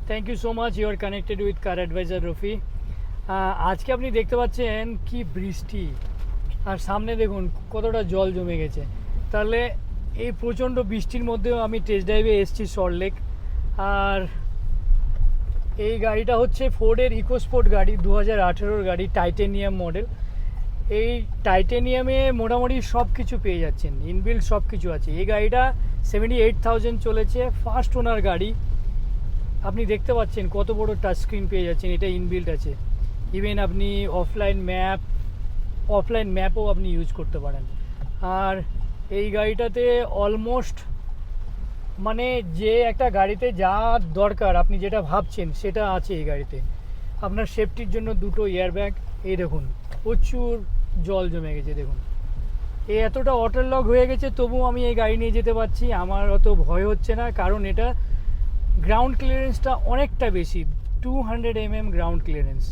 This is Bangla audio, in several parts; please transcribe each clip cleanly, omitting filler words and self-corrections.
Thank you so much. You are connected with car advisor Rafi. আজকে আপনি দেখতে পাচ্ছেন কি বৃষ্টি, আর সামনে দেখুন কতটা জল জমে গেছে। তাহলে এই প্রচণ্ড বৃষ্টির মধ্যেও আমি টেস্ট ড্রাইভে এসেছি সল্টলেক। আর এই গাড়িটা হচ্ছে ফোর্ডের ইকোস্পোর্ট গাড়ি, 2018 গাড়ি, টাইটেনিয়াম মডেল। এই টাইটেনিয়ামে মোটামুটি সব কিছু পেয়ে যাচ্ছেন, ইনবিল্ড সব কিছু আছে। এই গাড়িটা 78,000 চলেছে, ফার্স্ট ওনার গাড়ি। আপনি দেখতে পাচ্ছেন কত বড় টাচ স্ক্রিন পেয়ে যাচ্ছেন, এটা ইনবিল্ড আছে। ইভেন আপনি অফলাইন ম্যাপও আপনি ইউজ করতে পারেন। আর এই গাড়িটাতে অলমোস্ট মানে যে একটা গাড়িতে যা দরকার আপনি যেটা ভাবছেন সেটা আছে এই গাড়িতে। আপনার সেফটির জন্য দুটো এয়ারব্যাগ। এই দেখুন প্রচুর জল জমে গেছে, দেখুন এই এতটা ওয়াটার লক হয়ে গেছে, তবুও আমি এই গাড়ি নিয়ে যেতে পারছি, আমার অত ভয় হচ্ছে না। কারণ এটা গ্রাউন্ড ক্লিয়ারেন্সটা অনেকটা বেশি, 200 mm গ্রাউন্ড ক্লিয়ারেন্স।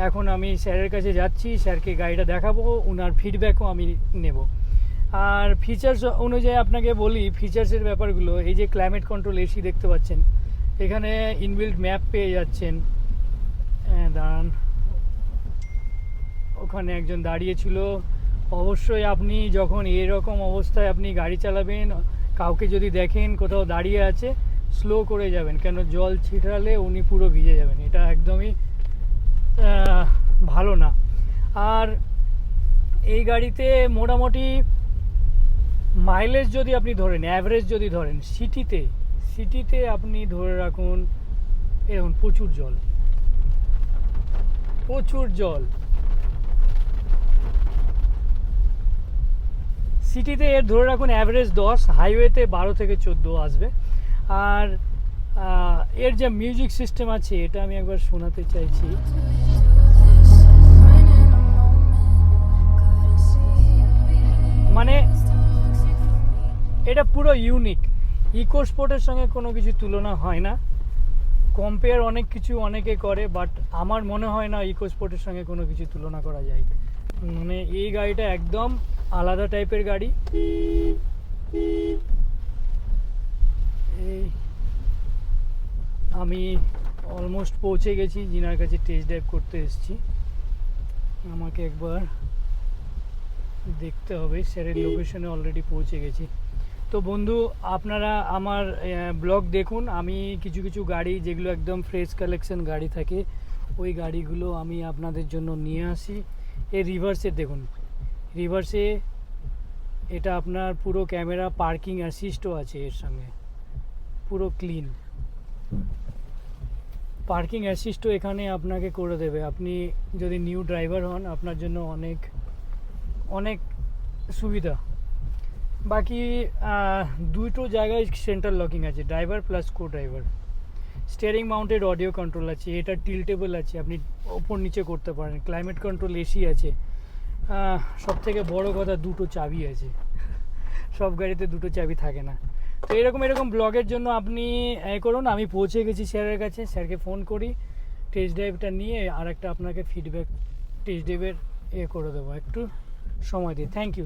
এখন আমি স্যারের কাছে যাচ্ছি, স্যারকে গাড়িটা দেখাবো, ওনার ফিডব্যাকও আমি নেব। আর ফিচার্স অনুযায়ী আপনাকে বলি, ফিচার্সের ব্যাপারগুলো, এই যে ক্লাইমেট কন্ট্রোল এসি দেখতে পাচ্ছেন, এখানে ইনবিল্ট ম্যাপ পেয়ে যাচ্ছেন। দাঁড়ান, ওখানে একজন দাঁড়িয়ে ছিল। অবশ্যই আপনি যখন এরকম অবস্থায় আপনি গাড়ি চালাবেন, কাউকে যদি দেখেন কোথাও দাঁড়িয়ে আছে, স্লো করে যাবেন, কেন জল ছিটালে উনি পুরো ভিজে যাবেন, এটা একদমই ভালো না। আর এই গাড়িতে মোটামুটি মাইলেজ যদি আপনি ধরেন, অ্যাভারেজ যদি ধরেন, সিটিতে আপনি ধরে রাখুন, এরকম প্রচুর জল। সিটিতে এর ধরে রাখুন অ্যাভারেজ 10, হাইওয়েতে 12 থেকে 14 আসবে। আর এর যে মিউজিক সিস্টেম আছে, এটা আমি একবার শোনাতে চাইছি। মানে এটা পুরো ইউনিক, ইকোস্পোর্টের সঙ্গে কোনো কিছু তুলনা হয় না। কম্পেয়ার অনেক কিছু অনেকে করে, বাট আমার মনে হয় না ইকোস্পোর্টের সঙ্গে কোনো কিছু তুলনা করা যায়। মানে এই গাড়িটা একদম আলাদা টাইপের গাড়ি। এই আমি অলমোস্ট পৌঁছে গেছি, যিনার কাছে টেস্ট ড্রাইভ করতে এসেছি। আমাকে একবার দেখতে হবে, স্যারের লোকেশনে অলরেডি পৌঁছে গেছি। তো বন্ধু, আপনারা আমার ব্লগ দেখুন। আমি কিছু গাড়ি যেগুলো একদম ফ্রেশ কালেকশন গাড়ি থাকে, ওই গাড়িগুলো আমি আপনাদের জন্য নিয়ে আসি। এই রিভার্সে দেখুন, রিভার্সে এটা আপনার পুরো ক্যামেরা, পার্কিং অ্যাসিস্টও আছে এর সঙ্গে, পুরো ক্লিন পার্কিং অ্যাসিস্টও এখানে আপনাকে করে দেবে। আপনি যদি নিউ ড্রাইভার হন, আপনার জন্য অনেক সুবিধা। বাকি দুটো জায়গায় সেন্ট্রাল লকিং আছে, driver plus co driver. Steering mounted audio control আছে, এটা টিল্টেবল আছে, আপনি ওপর নিচে করতে পারেন। ক্লাইমেট কন্ট্রোল এসি আছে। সবথেকে বড় কথা, দুটো চাবি আছে। সব গাড়িতে দুটো চাবি থাকে না। তো এরকম ব্লগের জন্য আপনি করুন। আমি পৌঁছে গেছি স্যারের কাছে, স্যারকে ফোন করি, টেস্ট ড্রাইভটা নিয়ে আর একটা আপনাকে ফিডব্যাক টেস্ট ড্রাইভের করে দেবো। একটু সময় দিয়ে। Thank you.